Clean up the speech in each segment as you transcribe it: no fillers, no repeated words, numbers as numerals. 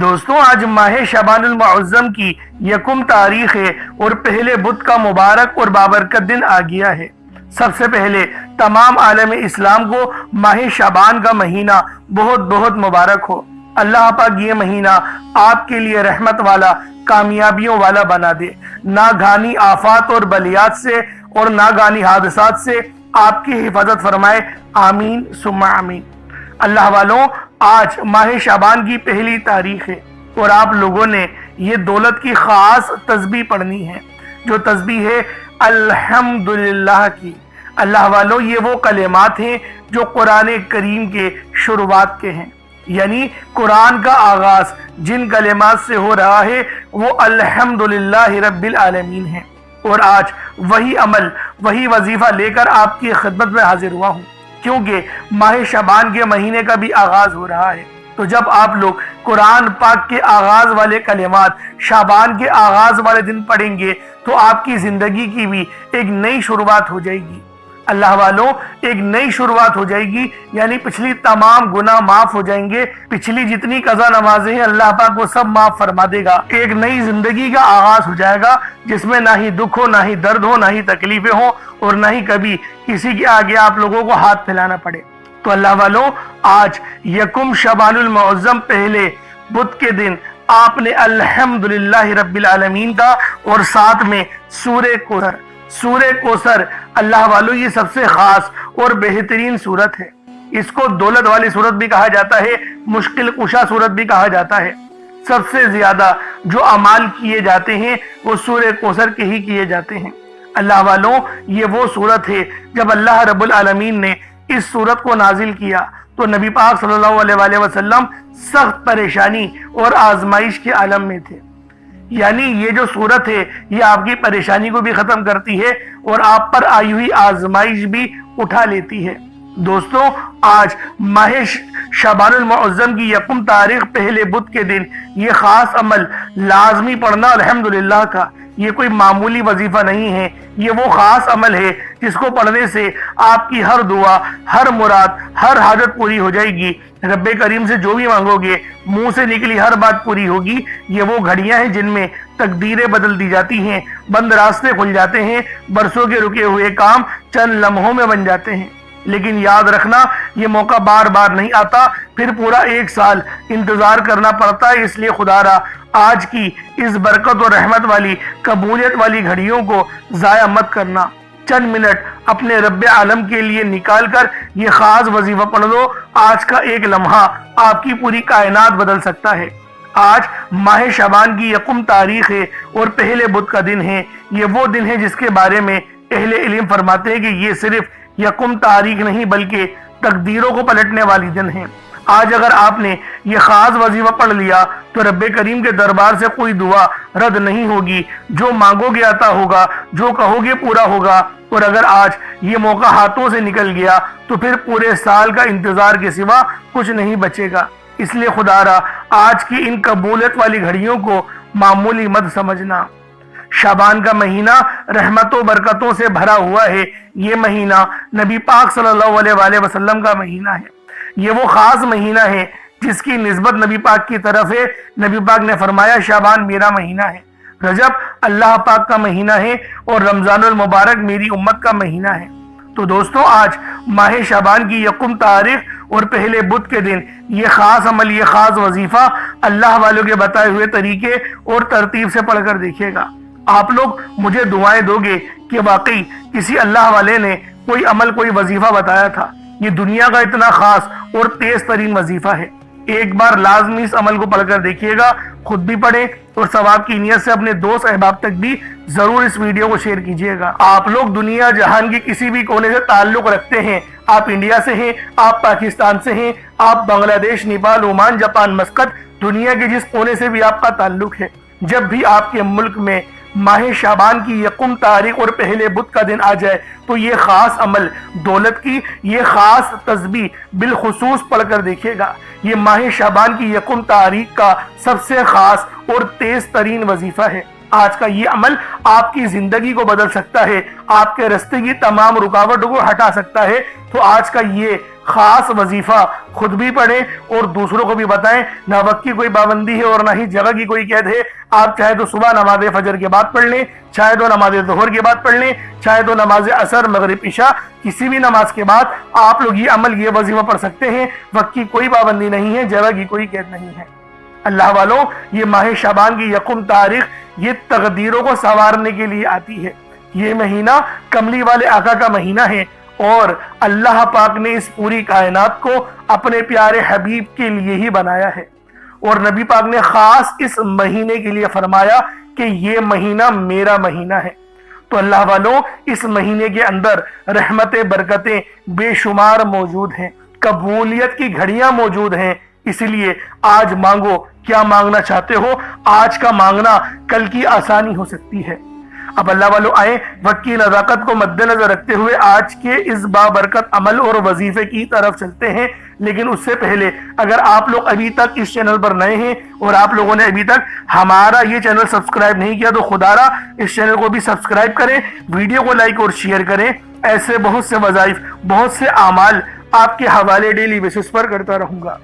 دوستوں آج ماہ شعبان المعظم کی یکم تاریخ ہے اور پہلے بدھ کا مبارک اور بابرکت دن آ گیا ہے۔ سب سے پہلے تمام عالم اسلام کو ماہ شعبان کا مہینہ بہت بہت مبارک ہو۔ اللہ پاک یہ مہینہ آپ کے لیے رحمت والا، کامیابیوں والا بنا دے، ناگہانی آفات اور بلیات سے اور ناگہانی حادثات سے آپ کی حفاظت فرمائے، آمین ثم آمین۔ اللہ والوں، آج ماہ شعبان کی پہلی تاریخ ہے اور آپ لوگوں نے یہ دولت کی خاص تسبیح پڑھنی ہے، جو تسبیح ہے الحمدللہ کی۔ اللہ والوں، یہ وہ کلمات ہیں جو قرآن کریم کے شروعات کے ہیں، یعنی قرآن کا آغاز جن کلمات سے ہو رہا ہے وہ الحمدللہ رب العالمین ہے۔ اور آج وہی عمل، وہی وظیفہ لے کر آپ کی خدمت میں حاضر ہوا ہوں، کیونکہ ماہ شعبان کے مہینے کا بھی آغاز ہو رہا ہے۔ تو جب آپ لوگ قرآن پاک کے آغاز والے کلمات شعبان کے آغاز والے دن پڑھیں گے تو آپ کی زندگی کی بھی ایک نئی شروعات ہو جائے گی۔ اللہ والوں، ایک نئی شروعات ہو جائے گی، یعنی پچھلی تمام گناہ معاف ہو جائیں گے، پچھلی جتنی قضا نمازیں ہیں اللہ پاک وہ سب معاف فرما دے گا۔ ایک نئی زندگی کا آغاز ہو جائے گا جس میں نہ ہی دکھ ہو، نہ ہی درد ہو، نہ ہی تکلیفیں ہوں اور نہ ہی کبھی کسی کے آگے آپ لوگوں کو ہاتھ پھیلانا پڑے۔ تو اللہ والوں، آج یکم شعبان المعظم پہلے بدھ کے دن آپ نے الحمدللہ رب العالمین کا اور ساتھ میں سورہ کوثر، سورہ کوثر اللہ والوں یہ سب سے خاص اور بہترین سورت ہے۔ اس کو دولت والی سورت بھی کہا جاتا ہے، مشکل کشا سورت بھی کہا جاتا ہے۔ سب سے زیادہ جو اعمال کیے جاتے ہیں وہ سورہ کوثر کے ہی کیے جاتے ہیں۔ اللہ والوں، یہ وہ سورت ہے جب اللہ رب العالمین نے اس سورت کو نازل کیا تو نبی پاک صلی اللہ علیہ وآلہ وسلم سخت پریشانی اور آزمائش کے عالم میں تھے، یعنی یہ جو سورت ہے یہ آپ کی پریشانی کو بھی ختم کرتی ہے اور آپ پر آئی ہوئی آزمائش بھی اٹھا لیتی ہے۔ دوستوں، آج ماہ شعبان المعظم کی یکم تاریخ پہلے بدھ کے دن یہ خاص عمل لازمی پڑھنا الحمدللہ کا، یہ کوئی معمولی وظیفہ نہیں ہے، یہ وہ خاص عمل ہے جس کو پڑھنے سے آپ کی ہر دعا، ہر مراد، ہر حاجت پوری ہو جائے گی۔ رب کریم سے جو بھی مانگو گے، منہ سے نکلی ہر بات پوری ہوگی۔ یہ وہ گھڑیاں ہیں جن میں تقدیریں بدل دی جاتی ہیں، بند راستے کھل جاتے ہیں، برسوں کے رکے ہوئے کام چند لمحوں میں بن جاتے ہیں۔ لیکن یاد رکھنا، یہ موقع بار بار نہیں آتا، پھر پورا ایک سال انتظار کرنا پڑتا ہے۔ اس لیے خدا را آج کی اس برکت اور رحمت والی، قبولیت والی گھڑیوں کو ضائع مت کرنا۔ چند منٹ اپنے رب عالم کے لیے نکال کر یہ خاص وظیفہ پڑھ لو۔ آج کا ایک لمحہ آپ کی پوری کائنات بدل سکتا ہے۔ آج ماہ شعبان کی یکم تاریخ ہے اور پہلے بدھ کا دن ہے۔ یہ وہ دن ہے جس کے بارے میں اہل علم فرماتے ہیں کہ یہ صرف یکم تاریخ نہیں بلکہ تقدیروں کو پلٹنے والی دن ہے۔ آج اگر آپ نے یہ خاص وظیفہ پڑھ لیا تو رب کریم کے دربار سے کوئی دعا رد نہیں ہوگی، جو مانگو گے عطا ہوگا، جو کہو گے پورا ہوگا۔ اور اگر آج یہ موقع ہاتھوں سے نکل گیا تو پھر پورے سال کا انتظار کے سوا کچھ نہیں بچے گا۔ اس لیے خدا را آج کی ان قبولیت والی گھڑیوں کو معمولی مت سمجھنا۔ شعبان کا مہینہ رحمتوں برکتوں سے بھرا ہوا ہے۔ یہ مہینہ نبی پاک صلی اللہ علیہ وآلہ وسلم کا مہینہ ہے۔ یہ وہ خاص مہینہ ہے جس کی نسبت نبی پاک کی طرف ہے۔ نبی پاک نے فرمایا شعبان میرا مہینہ ہے، رجب اللہ پاک کا مہینہ ہے اور رمضان المبارک میری امت کا مہینہ ہے۔ تو دوستوں، آج ماہ شعبان کی یکم تاریخ اور پہلے بدھ کے دن یہ خاص عمل، یہ خاص وظیفہ اللہ والوں کے بتائے ہوئے طریقے اور ترتیب سے پڑھ کر دیکھیے گا۔ آپ لوگ مجھے دعائیں دو گے کہ واقعی کسی اللہ والے نے کوئی عمل، کوئی وظیفہ بتایا تھا۔ یہ دنیا کا اتنا خاص اور تیز ترین وظیفہ ہے۔ ایک بار لازمی اس عمل کو پڑھ کر دیکھیے گا، خود بھی پڑھیں اور ثواب کی نیت سے اپنے دوست احباب تک بھی ضرور اس ویڈیو کو شیئر کیجیے گا۔ آپ لوگ دنیا جہان کی کسی بھی کونے سے تعلق رکھتے ہیں، آپ انڈیا سے ہیں، آپ پاکستان سے ہیں، آپ بنگلہ دیش، نیپال، عمان، جاپان، مسقط، دنیا کے جس کونے سے بھی آپ کا تعلق ہے، جب بھی آپ کے ملک میں ماہ شعبان کی یکم تاریخ اور پہلے بدھ کا دن آ جائے تو یہ خاص عمل، دولت کی یہ خاص تسبیح بالخصوص پڑھ کر دیکھیے گا۔ یہ ماہ شعبان کی یکم تاریخ کا سب سے خاص اور تیز ترین وظیفہ ہے۔ آج کا یہ عمل آپ کی زندگی کو بدل سکتا ہے، آپ کے راستے کی تمام رکاوٹوں کو ہٹا سکتا ہے۔ تو آج کا یہ खास वजीफा खुद भी पढ़ें और दूसरों को भी बताएं। ना वक्त की कोई पाबंदी है और ना ही जगह की कोई कैद है। आप चाहे तो सुबह नमाज फजर के बाद पढ़ लें, चाहे तो नमाज ज़ोहर के बाद पढ़ लें, चाहे तो नमाज असर मगरिब इशा किसी भी नमाज के बाद आप लोग ये अमल ये वजीफा पढ़ सकते हैं। वक्त की कोई पाबंदी नहीं है, जगह की कोई कैद नहीं है। अल्लाह वालों, ये माह शाबान की यकुम तारीख ये तकदीरों को संवारने के लिए आती है। ये महीना कमली वाले आका का महीना है और अल्लाह पाक ने इस पूरी कायनात को अपने प्यारे हबीब के लिए ही बनाया है। और नबी पाक ने खास इस महीने के लिए फरमाया कि ये महीना मेरा महीना है। तो अल्लाह वालों, इस महीने के अंदर रहमतें बरकतें बेशुमार मौजूद हैं, कबूलियत की घड़ियां मौजूद हैं। इसलिए आज मांगो, क्या मांगना चाहते हो, आज का मांगना कल की आसानी हो सकती है। अब अल्लाह वालों आए, वक्त की नज़ाकत को मद्देनजर रखते हुए आज के इस बाबरकत अमल और वजीफे की तरफ चलते हैं। लेकिन उससे पहले अगर आप लोग अभी तक इस चैनल पर नए हैं और आप लोगों ने अभी तक हमारा ये चैनल सब्सक्राइब नहीं किया तो खुदारा इस चैनल को भी सब्सक्राइब करें, वीडियो को लाइक और शेयर करें। ऐसे बहुत से वज़ाइफ, बहुत से आमाल आपके हवाले डेली बेसिस पर करता रहूंगा।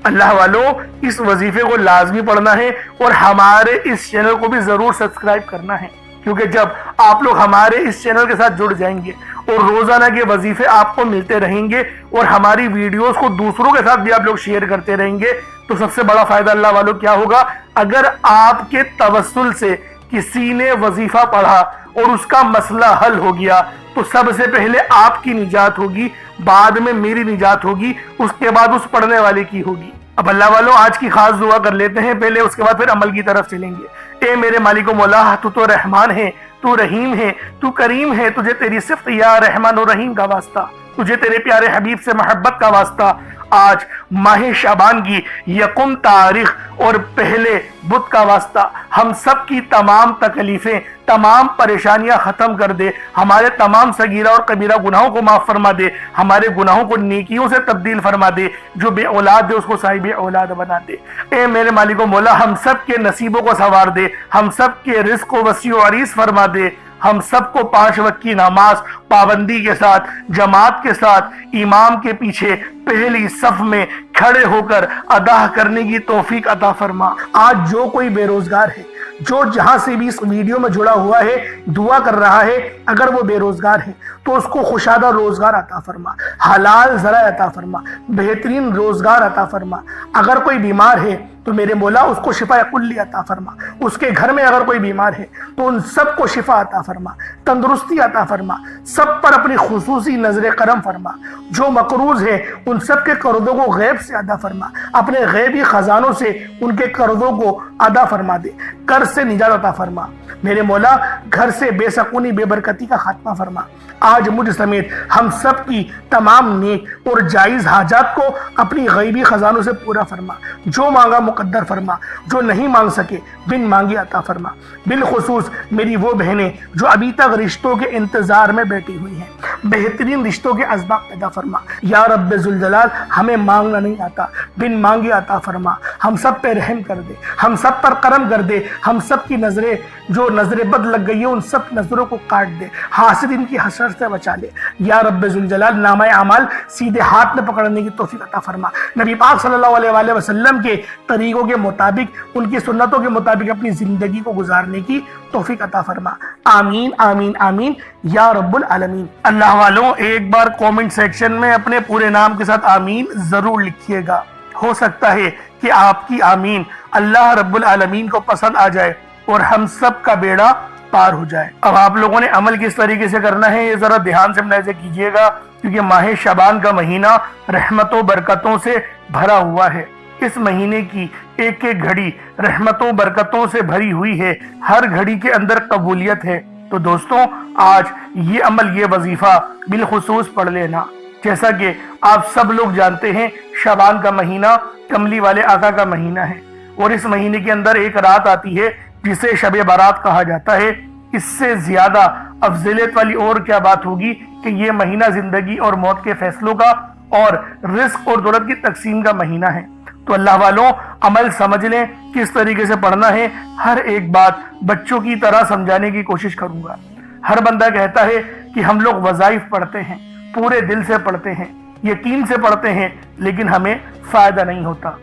अल्लाह वालों, इस वजीफे को लाजमी पढ़ना है और हमारे इस चैनल को भी जरूर सब्सक्राइब करना है, क्योंकि जब आप लोग हमारे इस चैनल के साथ जुड़ जाएंगे और रोजाना के वजीफे आपको मिलते रहेंगे और हमारी वीडियोस को दूसरों के साथ भी आप लोग शेयर करते रहेंगे, तो सबसे बड़ा फायदा अल्लाह वालों क्या होगा, अगर आपके तवस्सुल से किसी ने वजीफा पढ़ा और उसका मसला हल हो गया तो सबसे पहले आपकी निजात होगी, बाद में मेरी निजात होगी, उसके बाद उस पढ़ने वाले की होगी। अब अल्लाह वालों, आज की खास दुआ कर लेते हैं पहले, उसके बाद फिर अमल की तरफ चलेंगे। ए मेरे मालिको मौला, तू तो रहमान है, तू रहीम है, तू करीम है, तुझे तेरी सिफ्त या रहमान और रहीम का वास्ता, तुझे तेरे प्यारे हबीब से मोहब्बत का वास्ता। आज माह शाबान की यकुम तारीख और पहले बुध का वास्ता, हम सब की तमाम तकलीफें, तमाम परेशानियां खत्म कर दे, हमारे तमाम सगीरा और कबीरा गुनाहों को माफ फरमा दे, हमारे गुनाहों को नेकियों से तब्दील फरमा दे, जो बे औलाद है उसको साहिब औलाद बना दे। ए मेरे मालिको मौला, हम सब के नसीबों को संवार दे, हम सब के रिज़्क़ को वसी और अरीज़ फरमा दे, हम सबको 5 वक्त की नमाज पाबंदी के साथ, जमात के साथ, इमाम के पीछे पहली सफ में खड़े होकर अदा करने की तौफीक अता फरमा। आज जो कोई बेरोजगार है, जो जहां से भी इस वीडियो में जुड़ा हुआ है, दुआ कर रहा है, अगर वो बेरोजगार है तो उसको खुशादा रोजगार अता फरमा, हलाल ज़रा अता फरमा, बेहतरीन रोजगार अता फरमा। अगर कोई बीमार है तो मेरे मौला उसको शिफा कुल्ली अता फरमा, उसके घर में अगर कोई बीमार है तो उन सबको शिफा अता फरमा, तंदुरुस्ती अता फरमा, सब पर अपनी खुसूसी नजर करम फरमा। जो मकरूज है उन सब के कर्जों को गैब से अदा फरमा, अपने गैबी खजानों से उनके कर्जों को अदा फरमा दे, कर्ज से निजात अता फरमा। मेरे मौला, घर से बेसकूनी बेबरकती का खात्मा फरमा। आज मुझ समेत हम सब की तमाम नेक और जायज़ हाजात को अपनी गैबी खजानों से पूरा फरमा। जो मांगा मुकद्दर फरमा, जो नहीं मांग सके बिन मांगे अता फरमा। बिलखुसूस मेरी वो बहनें जो अभी तक रिश्तों के इंतजार में बैठी हुई हैं, बेहतरीन रिश्तों के असबाब पैदा फरमा। या रब्बे जुल जलाल, हमें मांगना नहीं आता, बिन मांगे अता फरमा। हम सब पे रहम कर दे, हम सब पर करम कर दे, हम सब की नजरें जो नजरें बद लग गई है उन सब नजरों को काट दे, हासिदीन की हसरत से बचा ले। या रब्बे जुल जलाल, नामाए अमाल सीधे हाथ में पकड़ने की तौफीक अता फरमा। नबी पाक सल्लल्लाहु अलैहि वसल्लम के तरीकों के मुताबिक, उनकी सुन्नतों के मुताबिक अपनी जिंदगी को गुजारने की तौफीक अता फरमा। आमीन आमीन आमीन या रब्बुल आलमीन। अल्लाह वालों, एक बार कमेंट सेक्शन में अपने पूरे नाम के साथ आमीन जरूर लिखिएगा। हो सकता है कि आपकी आमीन अल्लाह रब्बुल आलमीन को पसंद आ जाए और हम सब का बेड़ा पार हो जाए। अब आप लोगों ने अमल किस तरीके से करना है ये जरा ध्यान से मुलाहिज़ा कीजिएगा, क्योंकि माह शाबान का महीना रहमतों बरकतों से भरा हुआ है। इस महीने की एक एक घड़ी रहमतों बरकतों से भरी हुई है, हर घड़ी के अंदर कबूलियत है। तो दोस्तों, आज ये अमल, ये वजीफा बिलखुसूस पढ़ लेना। जैसा कि आप सब लोग जानते हैं, शाबान का महीना कमली वाले आका का महीना है और इस महीने के अंदर एक रात आती है जिसे शब बारात कहा जाता है। इससे ज्यादा अफजलियत वाली और क्या बात होगी कि ये महीना जिंदगी और मौत के फैसलों का और रिस्क और दौलत की तकसीम का महीना है। तो अल्लाह वालों, अमल समझ लें किस तरीके से पढ़ना है। हर एक बात बच्चों की तरह समझाने की कोशिश करूंगा। हर बंदा कहता है कि हम लोग वज़ाइफ पढ़ते हैं, पूरे दिल से पढ़ते हैं, यकीन से पढ़ते हैं लेकिन हमें फ़ायदा नहीं होता।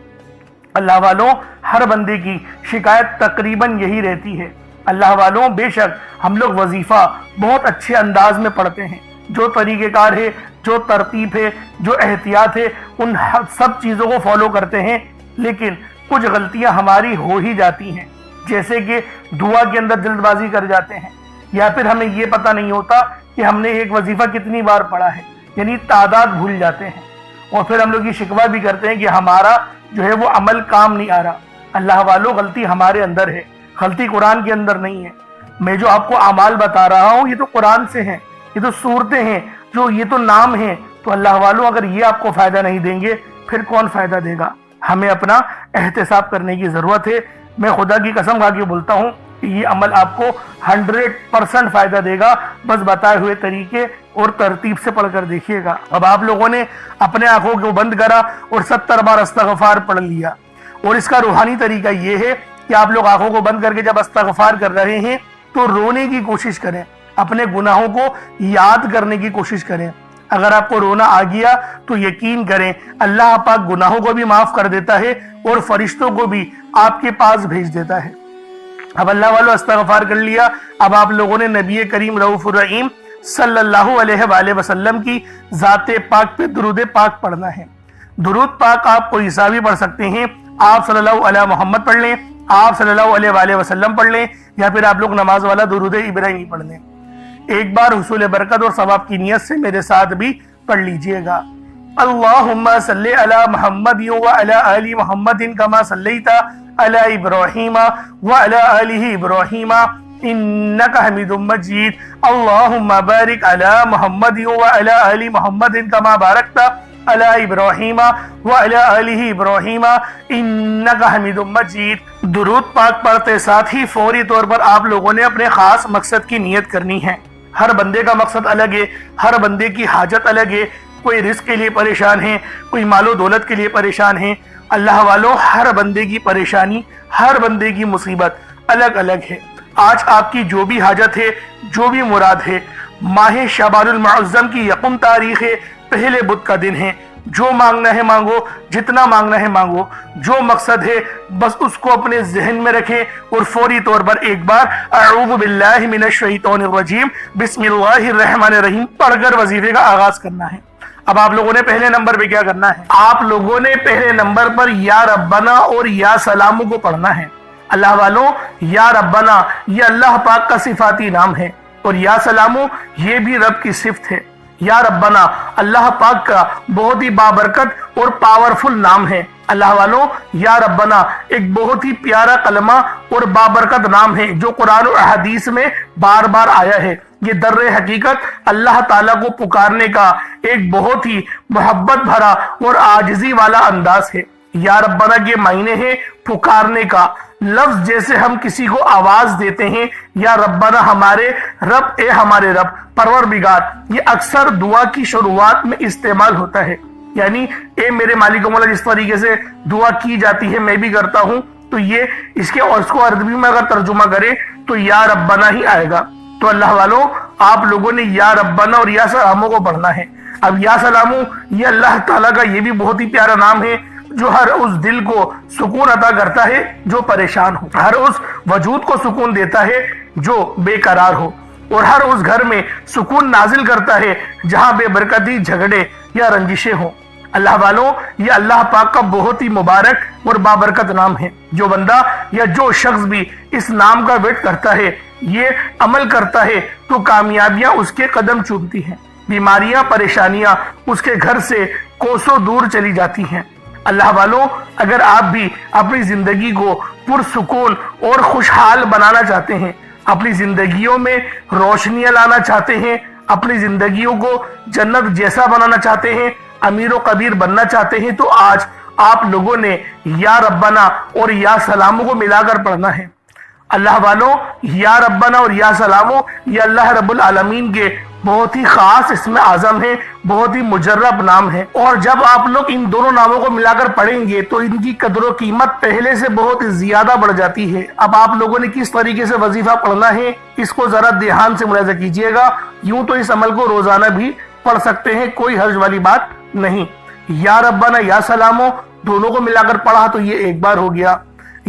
अल्लाह वालों, हर बंदे की शिकायत तकरीबन यही रहती है। अल्लाह वालों, बेशक हम लोग वजीफ़ा बहुत अच्छे अंदाज में पढ़ते हैं, जो तरीक़ेकार है, जो तरतीब है, जो एहतियात है, उन सब चीज़ों को फॉलो करते हैं, लेकिन कुछ गलतियां हमारी हो ही जाती हैं। जैसे कि दुआ के अंदर जल्दबाजी कर जाते हैं, या फिर हमें ये पता नहीं होता कि हमने एक वजीफ़ा कितनी बार पढ़ा है, यानी तादाद भूल जाते हैं, और फिर हम लोग ये शिकवा भी करते हैं कि हमारा जो है वो अमल काम नहीं आ रहा। अल्लाह वालों, गलती हमारे अंदर है, गलती कुरान के अंदर नहीं है। मैं जो आपको अमाल बता रहा हूँ ये तो कुरान से हैं, ये तो सूरतें हैं, जो ये तो नाम हैं। तो अल्लाह वालों, अगर ये आपको फ़ायदा नहीं देंगे फिर कौन फ़ायदा देगा? हमें अपना एहतिसाब करने की ज़रूरत है। मैं खुदा की कसम खा के बोलता हूँ कि ये अमल आपको 100% फ़ायदा देगा, बस बताए हुए तरीके और तरतीब से पढ़कर देखिएगा। अब आप लोगों ने अपने आंखों को बंद करा और 70 बार इस्तग़फ़ार पढ़ लिया, और इसका रूहानी तरीका ये है कि आप लोग आंखों को बंद करके जब इस्तग़फ़ार कर रहे हैं तो रोने की कोशिश करें, अपने गुनाहों को याद करने की कोशिश करें। अगर आपको रोना आ गया तो यकीन करें अल्लाह पाक गुनाहों को भी माफ कर देता है और फरिश्तों को भी आपके पास भेज देता है। अब अल्लाह वालों, इस्तग़फ़ार कर लिया। अब आप लोगों ने नबी करीम रऊफ़ुर रहीम सल्लल्लाहु अलैहि वसल्लम की ज़ाते पाक पे दुरूद पाक पढ़ना है। दुरूद पाक आप कोई सा भी पढ़ सकते हैं, आप सल्लल्लाहु अलैहि मोहम्मद पढ़ लें, आप सल्लल्लाहु अलैहि वसल्लम पढ़ लें, या फिर आप लोग नमाज वाला दुरूद इब्राहिमी पढ़ लें। एक बार हुसूल बरकत और सवाब की नियत से मेरे साथ भी पढ़ लीजिएगा। अल्लाहुम्मा सल्ली अला मुहम्मद व अला आलि मुहम्मदिन कमा सल्लैता अला इब्राहीम व अला आलि इब्राहीम इन्नका हमीदुम मजीद। अल्लाहुम्मा बारिक अला मुहम्मद व अला आलि मुहम्मदिन कमा बारकता अला इब्राहीम व अला आलि इब्राहीम इन्नका हमीदुम मजीद। दुरूद पाक पढ़ते साथ ही फौरी तौर पर आप लोगों ने अपने खास मकसद की नियत करनी है। हर बंदे का मकसद अलग है, हर बंदे की हाजत अलग है। कोई रिस्क के लिए परेशान है, कोई मालो दौलत के लिए परेशान है। अल्लाह वालों, हर बंदे की परेशानी, हर बंदे की मुसीबत अलग अलग है। आज आपकी जो भी हाजत है, जो भी मुराद है, माह शबानुल मुअज़्ज़म की यकम तारीख है, पहले बुध का दिन है। जो मांगना है मांगो, जितना मांगना है मांगो, जो मकसद है बस उसको अपने जहन में रखें और फौरी तौर पर एक बार अऊज़ु बिल्लाहि मिनश शैतानिर रजीम बिस्मिल्लाहिर रहमानिर रहीम पढ़कर वजीफे का आगाज करना है। अब आप लोगों ने पहले नंबर पे क्या करना है? आप लोगों ने पहले नंबर पर या रब्बना और या सलामू को पढ़ना है। अल्लाह वालों, या रब्बना ये अल्लाह पाक का सिफाती नाम है, और या सलामू ये भी रब की सिफ्त है। या रब्बना अल्लाह पाक का बहुत ही बाबरकत और पावरफुल नाम है। अल्लाह वालों, या रब्बना एक बहुत ही प्यारा कलमा और बाबरकत नाम है, जो कुरान और हदीस में बार बार आया है। ये दर्रे हकीकत अल्लाह ताला को पुकारने का एक बहुत ही मोहब्बत भरा और आजिज़ी वाला अंदाज है। या रब्बना के मायने है पुकारने का। लफ्ज जैसे हम किसी को आवाज देते हैं, या रब्बना हमारे रब, ए हमारे रब, परवरदिगार, ये अक्सर दुआ की शुरुआत में इस्तेमाल होता है। यानी ए मेरे मालिक मौला, जिस तरीके से दुआ की जाती है मैं भी करता हूं, तो ये इसके और इसको अरबी में अगर तर्जुमा करें तो या रब्बना ही आएगा। तो अल्लाह वालों, आप लोगों ने या रब्बना और या सलामो को पढ़ना है। अब या सलामो ये अल्लाह ताला का ये भी बहुत ही प्यारा नाम है, जो हर उस दिल को सुकून अता करता है जो परेशान हो, हर उस वजूद को सुकून देता है जो बेकरार हो, और हर उस घर में सुकून नाजिल करता है जहां बेबरकती, झगड़े या रंजिशें हो। अल्लाह वालों, ये अल्लाह पाक का बहुत ही मुबारक और बाबरकत नाम है। जो बंदा या जो शख्स भी इस नाम का वेट करता है, ये अमल करता है, तो कामयाबियां उसके कदम चूमती हैं, बीमारियां, परेशानियां उसके घर से कोसों दूर चली जाती हैं। अल्लाह वालों, अगर आप भी अपनी जिंदगी को पुरसुकून और खुशहाल बनाना चाहते हैं, अपनी जिंदगियों में रोशनियां लाना चाहते हैं, अपनी जिंदगियों को जन्नत जैसा बनाना चाहते हैं, अमीर व कबीर बनना चाहते हैं, तो आज आप लोगों ने या रब्बना और या सलामो को मिलाकर पढ़ना है। अल्लाह वालों, या रब्बना और या सलामो ये अल्लाह रब्बुल आलमीन के बहुत ही खास इसमें आजम है, बहुत ही मुजर्रब नाम है। और जब आप लोग इन दोनों नामों को मिलाकर पढ़ेंगे तो इनकी कदर व कीमत पहले से बहुत ज्यादा बढ़ जाती है। अब आप लोगों ने किस तरीके से वजीफा पढ़ना है, इसको जरा ध्यान से मुलाहिजा कीजिएगा। यूं तो इस अमल को रोजाना भी पढ़ सकते हैं, कोई हर्ज वाली बात नहीं, या रब्बाना या सलामो दोनों को मिलाकर पढ़ा तो ये एक बार हो गया,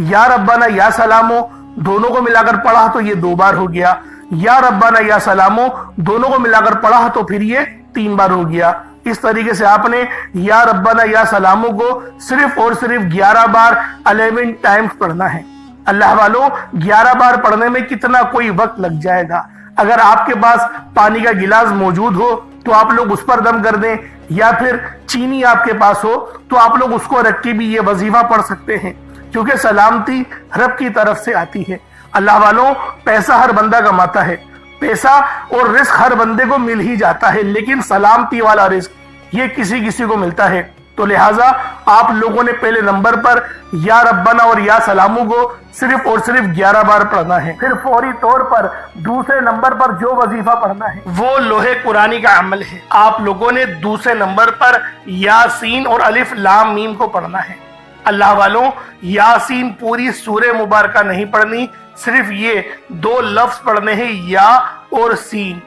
या रब्बाना या सलामो दोनों को मिलाकर पढ़ा तो ये 2 बार हो गया, या रब्बाना या सलामो दोनों को मिलाकर पढ़ा तो फिर ये 3 बार हो गया। इस तरीके से आपने या रब्बाना या सलामो को सिर्फ और सिर्फ 11 बार 11 टाइम्स पढ़ना है। अल्लाह वालों, 11 बार पढ़ने में कितना कोई वक्त लग जाएगा। अगर आपके पास पानी का गिलास मौजूद हो तो आप लोग उस पर दम कर दें, या फिर चीनी आपके पास हो तो आप लोग उसको रख के भी ये वजीफा पढ़ सकते हैं, क्योंकि सलामती रब की तरफ से आती है। अल्लाह वालों, पैसा हर बंदा कमाता है, पैसा और रिस्क हर बंदे को मिल ही जाता है, लेकिन सलामती वाला रिस्क ये किसी किसी को मिलता है। तो लिहाजा आप लोगों ने पहले नंबर पर या रब्बाना और या सलामू को सिर्फ और सिर्फ 11 बार पढ़ना है। फिर फौरी तौर पर दूसरे नंबर पर जो वजीफा पढ़ना है वो लोहे कुरानी का अमल है। आप लोगों ने दूसरे नंबर पर यासीन और अलिफ लाम मीम को पढ़ना है। अल्लाह वालों, यासीन पूरी सूरह मुबारका नहीं पढ़नी, सिर्फ ये 2 लफ्ज पढ़ने हैं, या और सीन,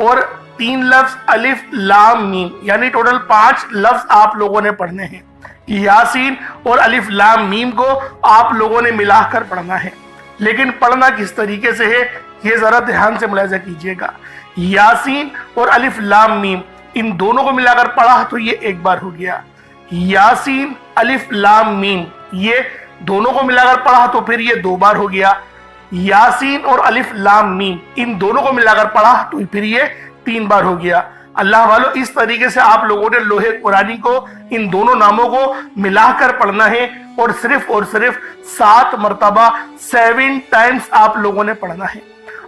और 3 लफ्ज अलिफ लाम मीम, यानी टोटल 5 लफ्ज आप लोगों ने पढ़ने हैं। यासीन और अलिफ लाम मीम को आप लोगों ने मिलाकर पढ़ना है, लेकिन पढ़ना किस तरीके से है ये जरा ध्यान से मुलाहिजा कीजिएगा। यासीन और अलिफ लाम मीम इन दोनों को मिलाकर पढ़ा तो ये 1 बार हो गया, यासीन अलिफ लाम मीम ये दोनों को मिलाकर पढ़ा तो फिर ये 2 बार हो गया, यासीन और अलिफ लाम मीम इन दोनों को मिलाकर पढ़ा तो फिर ये 3 बार हो गया। अल्लाह वालों, इस तरीके से आप लोगों ने लोहे कुरानी को इन दोनों नामों को मिलाकर पढ़ना है, और सिर्फ 7 मरतबा 7 टाइम्स आप लोगों ने पढ़ना है।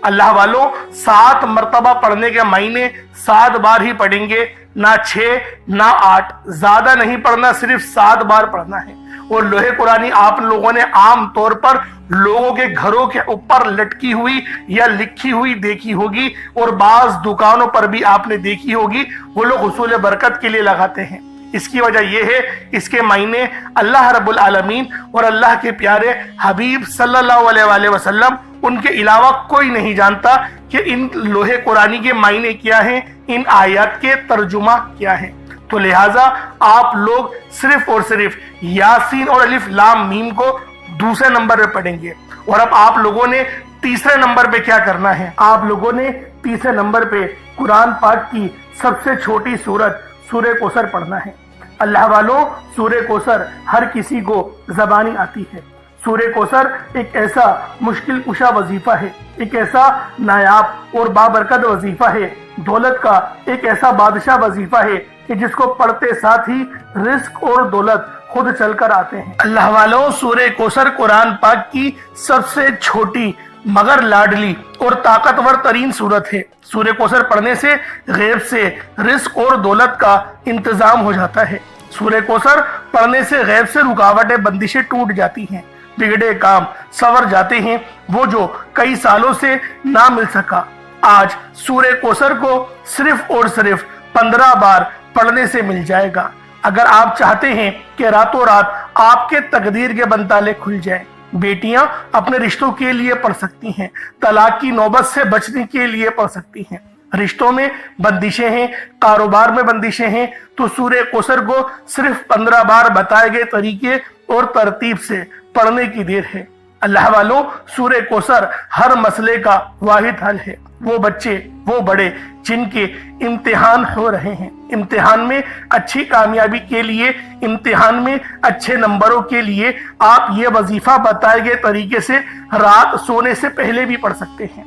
अल्लाह वालों, 7 मरतबा पढ़ने के मायने 7 बार ही पढ़ेंगे, ना 6 ना 8, ज्यादा नहीं पढ़ना, सिर्फ 7 बार पढ़ना है। और लोहे कुरानी आप लोगों ने आम तौर पर लोगों के घरों के ऊपर लटकी हुई या लिखी हुई देखी होगी, और बाज दुकानों पर भी आपने देखी होगी, वो लोग हुसूल बरकत के लिए लगाते हैं। इसकी वजह यह है, इसके मायने अल्लाह रब्बुल आलमीन और अल्लाह के प्यारे हबीब सल्लल्लाहु अलैहि वसल्लम उनके अलावा कोई नहीं जानता कि इन लोहे कुरानी के मायने क्या हैं, इन आयत के तर्जुमा क्या है। तो लिहाजा आप लोग सिर्फ और सिर्फ यासीन और अलिफ लाम मीम को दूसरे नंबर पे पढ़ेंगे। और अब आप लोगों ने तीसरे नंबर पे क्या करना है, आप लोगों ने तीसरे नंबर पे कुरान पाक की सबसे छोटी सूरत सूरह कौसर पढ़ना है। अल्लाह वालों, सूरह कौसर हर किसी को ज़बानी आती है। सूरह कौसर एक ऐसा मुश्किल कुशा वजीफा है, एक ऐसा नायाब और बाबरकत वजीफा है, दौलत का एक ऐसा बादशाह वजीफा है कि जिसको पढ़ते साथ ही रिस्क और दौलत खुद चलकर आते हैं। अल्लाह वालों, सूरह कौसर कुरान पाक की सबसे छोटी मगर लाडली और ताकतवर तरीन सूरत है। सूरह कौसर पढ़ने से गैब से रिस्क और दौलत का इंतजाम हो जाता है। सूरह कौसर पढ़ने से गैब से रुकावटें बंदिशें टूट जाती हैं, बिगड़े काम सवर जाते हैं, वो जो कई सालों से ना मिल सका आज सूरह कौसर को सिर्फ और सिर्फ 15 बार पढ़ने से मिल जाएगा। अगर आप चाहते हैं कि रातों रात आपके तकदीर के बंताले खुल जाए, बेटियां अपने रिश्तों के लिए पढ़ सकती हैं, तलाक की नौबत से बचने के लिए पढ़ सकती हैं, रिश्तों में बंदिशें हैं, कारोबार में बंदिशें हैं, तो सूरह कौसर को सिर्फ 15 बार बताए गए तरीके और तरतीब से पढ़ने की देर है। अल्लाह वालों, सूरह कौसर हर मसले का वाहिद हल है। वो बच्चे, वो बड़े जिनके इम्तिहान हो रहे हैं, इम्तिहान में अच्छी कामयाबी के लिए, इम्तिहान में अच्छे नंबरों के लिए आप ये वजीफा बताए गए तरीके से रात सोने से पहले भी पढ़ सकते हैं।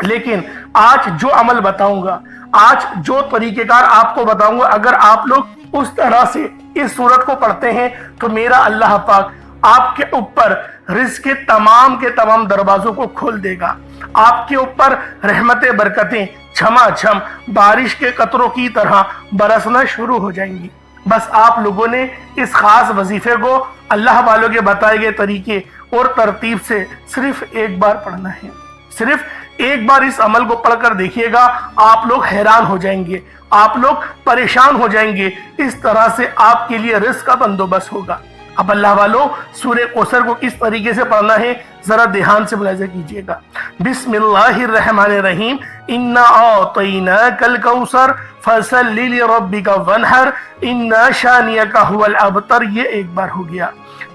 लेकिन आज जो अमल बताऊंगा, आज जो तरीकेकार आपको बताऊंगा, अगर आप लोग उस तरह से इस सूरत को पढ़ते हैं तो मेरा अल्लाह पाक आपके ऊपर रिज़्क़ के तमाम दरवाजों को खोल देगा। आपके ऊपर रहमतें बरकतें झमाझम बारिश के कतरों की तरह बरसना शुरू हो जाएंगी। बस आप लोगों ने इस खास वजीफे को अल्लाह वालों के बताए गए तरीके और तरतीब से सिर्फ एक बार पढ़ना है। सिर्फ एक बार इस अमल को पढ़कर देखिएगा, आप लोग हैरान हो जाएंगे, आप लोग परेशान हो जाएंगे। इस तरह से आपके लिए रिज़्क़ का बंदोबस्त होगा। اب اللہ والوں سورہ کوثر کو کس طریقے سے پڑھنا ہے ذرا دھیان سے ملاحظہ کیجئے گا۔ بسم اللہ الرحمن الرحیم، انا اعطیناک الکوثر فصل لربک وانحر ان شانئک هو الابتر، یہ ایک بار ہو گیا۔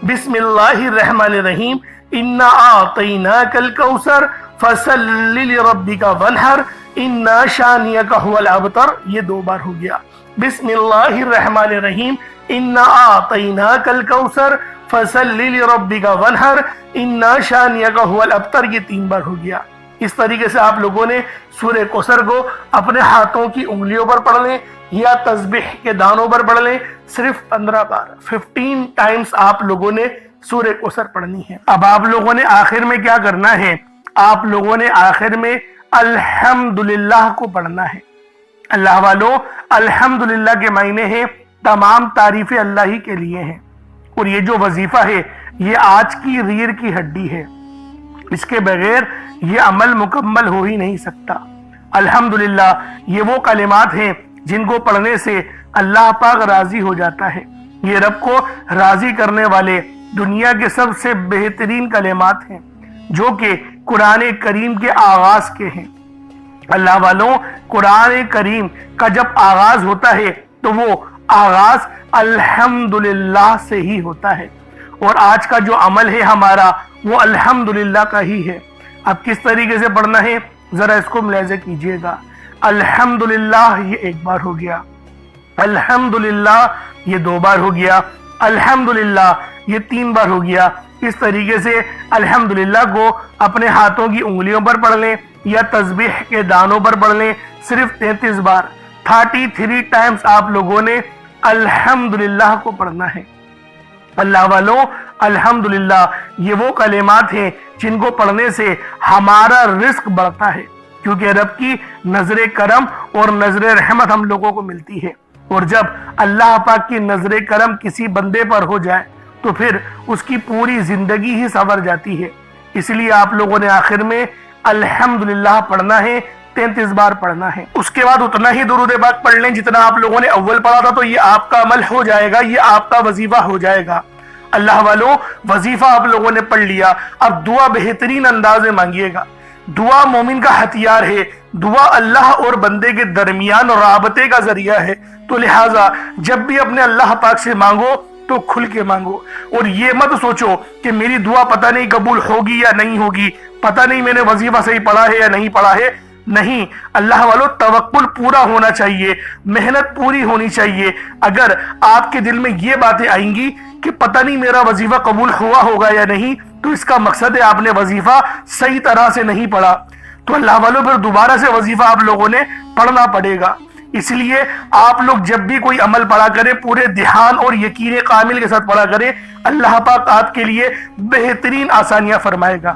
بسم اللہ الرحمن الرحیم، انا اعطیناک الکوثر فصل لربک وانحر ان شانئک هو الابتر، یہ دو بار ہو گیا۔ بسم اللہ الرحمن الرحیم، انا اعطیناک الکوثر فصل لربک وانحر ان شانئک هو الابتر، یہ تین بار ہو گیا۔ اس طریقے سے آپ لوگوں نے سورہ کوثر کو اپنے ہاتھوں کی انگلیوں پر پڑھ لیں یا تسبیح کے دانوں پر پڑھ لیں، صرف 15 بار 15 ٹائمز آپ لوگوں نے سورہ کوثر پڑھنی ہے۔ اب آپ لوگوں نے آخر میں کیا کرنا ہے، آپ لوگوں نے آخر میں الحمدللہ کو پڑھنا ہے۔ اللہ والوں الحمدللہ کے معنی ہیں تمام تعریفیں اللہ ہی کے لیے ہیں، اور یہ جو وظیفہ ہے یہ آج کی ریڑھ کی ہڈی ہے، اس کے بغیر یہ عمل مکمل ہو ہی نہیں سکتا۔ الحمدللہ یہ وہ کلمات ہیں جن کو پڑھنے سے اللہ پاک راضی ہو جاتا ہے، یہ رب کو راضی کرنے والے دنیا کے سب سے بہترین کلمات ہیں جو کہ قرآن کریم کے آغاز کے ہیں۔ اللہ والوں قرآن کریم کا جب آغاز ہوتا ہے تو وہ آغاز الحمدللہ سے ہی ہوتا ہے، اور آج کا جو عمل ہے ہمارا وہ الحمدللہ کا ہی ہے۔ اب کس طریقے سے پڑھنا ہے ذرا اس کو ملاحظہ کیجئے گا۔ الحمدللہ یہ ایک بار ہو گیا، الحمدللہ یہ دو بار ہو گیا، الحمدللہ یہ تین بار ہو گیا۔ اس طریقے سے الحمدللہ کو اپنے ہاتھوں کی انگلیوں پر پڑھ لیں یا تسبیح کے دانوں پر پڑھ لیں، صرف 33 بار 33 ٹائمز آپ لوگوں نے الحمدللہ کو پڑھنا ہے۔ اللہ والوں الحمدللہ یہ وہ کلمات ہیں جن کو پڑھنے سے ہمارا رزق بڑھتا ہے، کیونکہ رب کی نظر کرم اور نظر رحمت ہم لوگوں کو ملتی ہے، اور جب اللہ پاک کی نظر کرم کسی بندے پر ہو جائے تو پھر اس کی پوری زندگی ہی سنور جاتی ہے۔ اس لیے آپ لوگوں نے آخر میں الحمدللہ پڑھنا ہے، 33 بار پڑھنا ہے۔ اس کے بعد اتنا ہی درود پاک پڑھ لیں جتنا آپ لوگوں نے اول پڑھا تھا، تو یہ آپ کا عمل ہو جائے گا، یہ آپ کا وظیفہ ہو جائے گا۔ اللہ والوں وظیفہ آپ لوگوں نے پڑھ لیا، اب دعا بہترین انداز میں مانگیے گا۔ دعا مومن کا ہتھیار ہے، دعا اللہ اور بندے کے درمیان رابطے کا ذریعہ ہے، تو لہٰذا جب بھی اپنے اللہ پاک سے مانگو تو کھل کے مانگو، اور یہ مت سوچو کہ میری دعا پتہ نہیں قبول ہوگی یا نہیں ہوگی، پتہ نہیں میں نے وظیفہ صحیح پڑھا ہے یا نہیں پڑھا ہے۔ نہیں، اللہ والوں توکل پورا ہونا چاہیے، محنت پوری ہونی چاہیے۔ اگر آپ کے دل میں یہ باتیں آئیں گی کہ پتہ نہیں میرا وظیفہ قبول ہوا ہوگا یا نہیں، تو اس کا مقصد ہے آپ نے وظیفہ صحیح طرح سے نہیں پڑھا، تو اللہ والوں پھر دوبارہ سے وظیفہ آپ لوگوں نے پڑھنا پڑے گا۔ اس لیے آپ لوگ جب بھی کوئی عمل پڑھا کریں پورے دھیان اور یقین کامل کے ساتھ پڑھا کریں، اللہ پاک آپ کے لیے بہترین آسانیاں فرمائے گا۔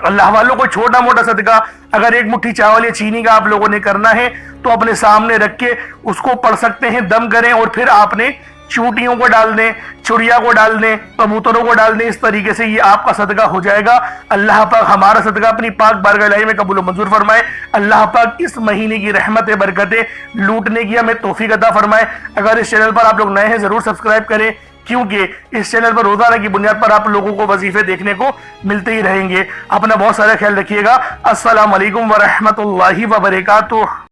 اللہ والوں کو چھوٹا موٹا صدقہ اگر ایک مٹھی چاول یا چینی کا آپ لوگوں نے کرنا ہے تو اپنے سامنے رکھ کے اس کو پڑھ سکتے ہیں، دم کریں، اور پھر آپ نے چونٹیوں کو ڈال دیں، چڑیا کو ڈال دیں، کبوتروں کو ڈال دیں، اس طریقے سے یہ آپ کا صدقہ ہو جائے گا۔ اللہ پاک ہمارا صدقہ اپنی پاک بارگاہ الہی میں قبول و منظور فرمائے۔ اللہ پاک اس مہینے کی رحمتیں برکتیں لوٹنے کی ہمیں توفیق عطا فرمائے۔ اگر اس چینل پر آپ لوگ نئے ہیں ضرور سبسکرائب کریں، کیونکہ اس چینل پر روزانہ کی بنیاد پر آپ لوگوں کو وظیفے دیکھنے کو ملتے ہی رہیں گے۔ اپنا بہت سارا خیال رکھیے گا۔ السلام علیکم ورحمۃ اللہ وبرکاتہ۔